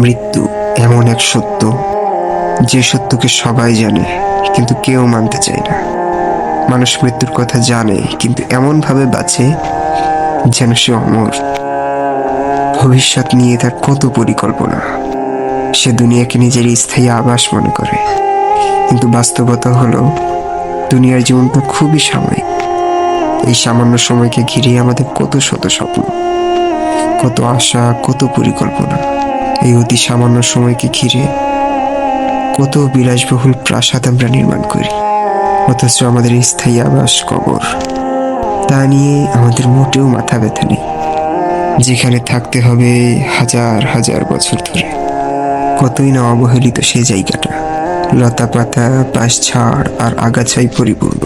মৃত্যু এমন এক সত্য, যে সত্যকে সবাই জানে কিন্তু কেউ মানতে চায় না। মানুষ মৃত্যুর কথা জানে কিন্তু এমন ভাবে বাঁচে যেন সে অমর। ভবিষ্যৎ নিয়ে তার কত পরিকল্পনা, সে দুনিয়াকে নিজের স্থায়ী আবাস মনে করে। কিন্তু বাস্তবতা হলো দুনিয়ার জীবনটা খুবই সাময়িক। এই সামান্য সময়কে ঘিরে আমাদের কত শত স্বপ্ন, কত আশা, কত পরিকল্পনা। এই অতি সামান্য সময়কে ঘিরে কত বিলাসবহুল প্রাসাদ আমরা নির্মাণ করি, অথচ আমাদের স্থায়ী আবাস কবর। তা নিয়ে আমাদের মোটেও মাথা ব্যথা নেই, যেখানে থাকতে হবে হাজার হাজার বছর ধরে। কতই না অবহেলিত সে জায়গাটা, লতা পাতা, বাঁশঝাড় আর আগাছায় পরিপূর্ণ।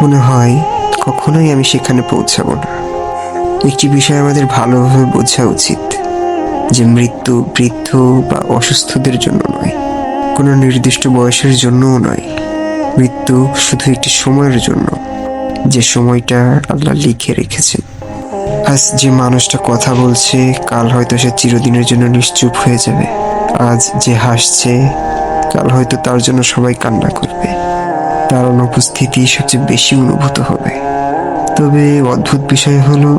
মনে হয় কখনোই আমি সেখানে পৌঁছাবো না। একটি বিষয় আমাদের ভালোভাবে বোঝা উচিত, যে মৃত্যু বৃদ্ধ বা অসুস্থদের জন্য নয়, কোনো নির্দিষ্ট বয়সের জন্যও নয়। মৃত্যু শুধু একটি সময়ের জন্য, যে সময়টা আল্লাহ লিখে রেখেছে। আজ যে মানুষটা কথা বলছে, কাল হয়তো সে চিরদিনের জন্য নিশ্চুপ হয়ে যাবে। আজ যে হাসছে, কাল হয়তো তার জন্য সবাই কান্না করবে। তার অনুপস্থিতি সবচেয়ে বেশি অনুভূত হবে। তবে অদ্ভুত বিষয় হলো,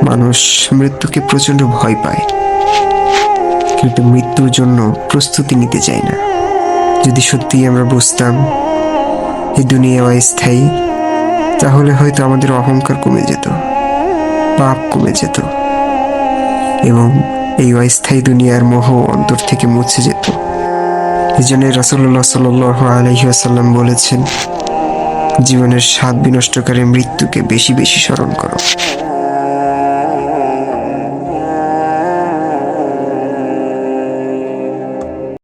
মানুষ মৃত্যুকে প্রচন্ড ভয় পায়, কিন্তু মৃত্যুর জন্য প্রস্তুতি নিতে চায় না। যদি সত্যি আমরা বুঝতাম এই দুনিয়া অস্থায়ী, তাহলে হয়তো আমাদের অহংকার কমে যেত, পাপ কমে যেত, এবং এই অস্থায়ী দুনিয়ার মোহ অন্তর থেকে মুছে যেত। এই জন্য রাসূলুল্লাহ সাল্লাল্লাহু আলাইহি ওয়াসাল্লাম বলেছেন, জীবনের স্বাদ বিনষ্টকারী মৃত্যুকে বেশি বেশি স্মরণ করো।